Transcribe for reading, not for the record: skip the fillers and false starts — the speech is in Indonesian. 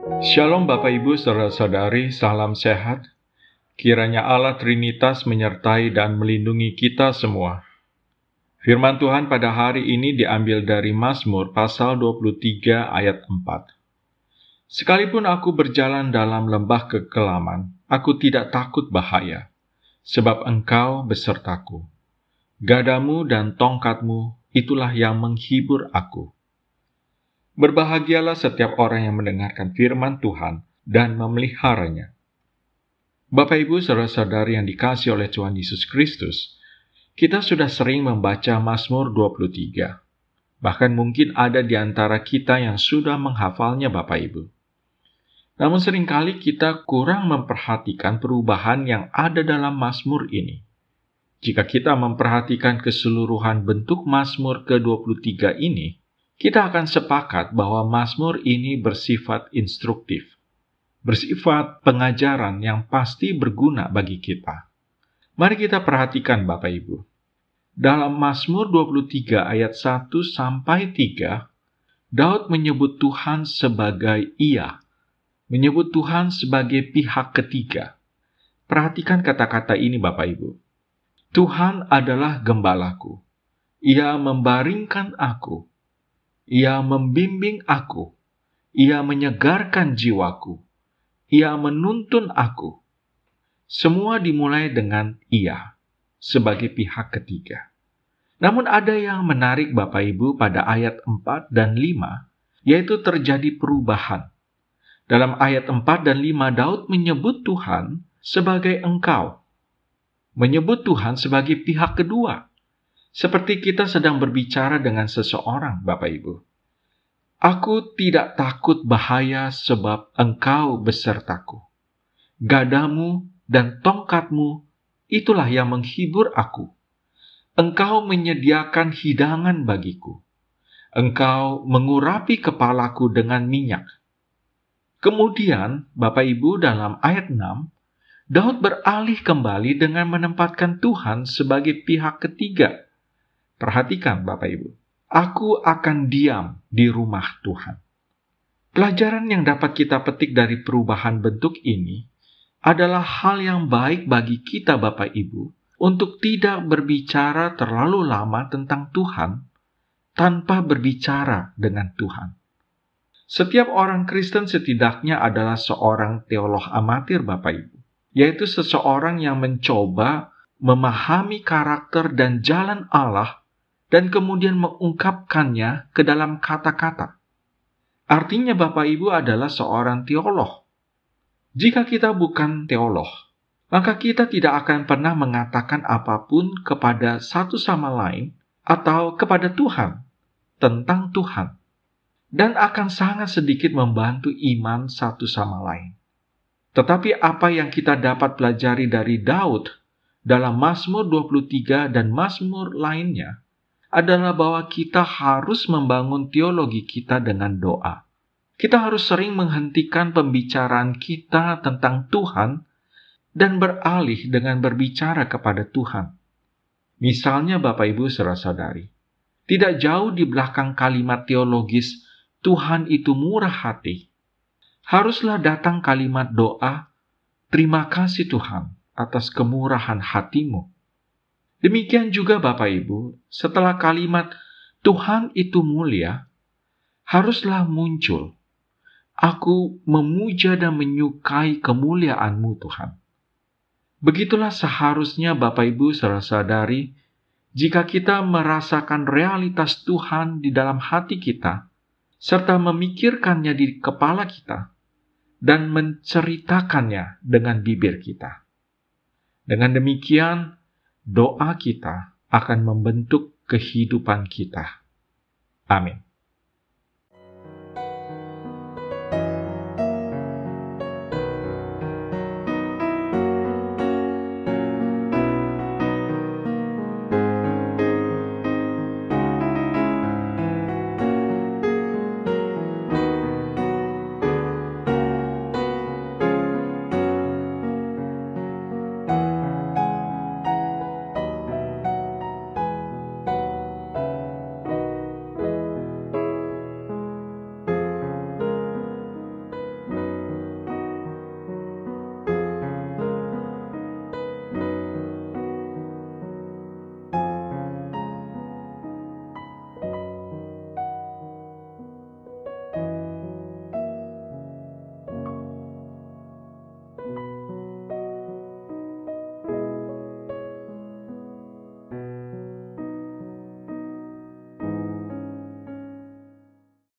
Shalom Bapak Ibu Saudara-saudari, salam sehat. Kiranya Allah Trinitas menyertai dan melindungi kita semua. Firman Tuhan pada hari ini diambil dari Mazmur pasal 23 ayat 4. Sekalipun aku berjalan dalam lembah kekelaman, aku tidak takut bahaya, sebab Engkau besertaku. Gadamu dan tongkatmu, itulah yang menghibur aku. Berbahagialah setiap orang yang mendengarkan firman Tuhan dan memeliharanya. Bapak Ibu saudara-saudari yang dikasihi oleh Tuhan Yesus Kristus, kita sudah sering membaca Mazmur 23. Bahkan mungkin ada di antara kita yang sudah menghafalnya Bapak Ibu. Namun seringkali kita kurang memperhatikan perubahan yang ada dalam Mazmur ini. Jika kita memperhatikan keseluruhan bentuk Mazmur ke-23 ini, kita akan sepakat bahwa Mazmur ini bersifat instruktif, bersifat pengajaran yang pasti berguna bagi kita. Mari kita perhatikan Bapak Ibu. Dalam Mazmur 23 ayat 1-3, Daud menyebut Tuhan sebagai Ia, menyebut Tuhan sebagai pihak ketiga. Perhatikan kata-kata ini Bapak Ibu. Tuhan adalah gembalaku. Ia membaringkan aku. Ia membimbing aku. Ia menyegarkan jiwaku. Ia menuntun aku. Semua dimulai dengan Ia sebagai pihak ketiga. Namun ada yang menarik Bapak Ibu pada ayat 4 dan 5, yaitu terjadi perubahan. Dalam ayat 4 dan 5, Daud menyebut Tuhan sebagai Engkau. Menyebut Tuhan sebagai pihak kedua. Seperti kita sedang berbicara dengan seseorang, Bapak Ibu. Aku tidak takut bahaya sebab Engkau besertaku. Gadamu dan tongkatmu, itulah yang menghibur aku. Engkau menyediakan hidangan bagiku. Engkau mengurapi kepalaku dengan minyak. Kemudian, Bapak Ibu, dalam ayat 6, Daud beralih kembali dengan menempatkan Tuhan sebagai pihak ketiga. Perhatikan Bapak Ibu, aku akan diam di rumah Tuhan. Pelajaran yang dapat kita petik dari perubahan bentuk ini adalah hal yang baik bagi kita Bapak Ibu untuk tidak berbicara terlalu lama tentang Tuhan tanpa berbicara dengan Tuhan. Setiap orang Kristen setidaknya adalah seorang teolog amatir Bapak Ibu, yaitu seseorang yang mencoba memahami karakter dan jalan Allah dan kemudian mengungkapkannya ke dalam kata-kata. Artinya Bapak Ibu adalah seorang teolog. Jika kita bukan teolog, maka kita tidak akan pernah mengatakan apapun kepada satu sama lain atau kepada Tuhan tentang Tuhan. Dan akan sangat sedikit membantu iman satu sama lain. Tetapi apa yang kita dapat pelajari dari Daud dalam Mazmur 23 dan Mazmur lainnya adalah bahwa kita harus membangun teologi kita dengan doa. Kita harus sering menghentikan pembicaraan kita tentang Tuhan dan beralih dengan berbicara kepada Tuhan. Misalnya Bapak Ibu saudara-saudari, tidak jauh di belakang kalimat teologis Tuhan itu murah hati, haruslah datang kalimat doa, terima kasih Tuhan atas kemurahan hatimu. Demikian juga Bapak Ibu, setelah kalimat Tuhan itu mulia, haruslah muncul, aku memuja dan menyukai kemuliaan-Mu Tuhan. Begitulah seharusnya Bapak Ibu saudara-saudari, jika kita merasakan realitas Tuhan di dalam hati kita, serta memikirkannya di kepala kita, dan menceritakannya dengan bibir kita. Dengan demikian, doa kita akan membentuk kehidupan kita. Amin.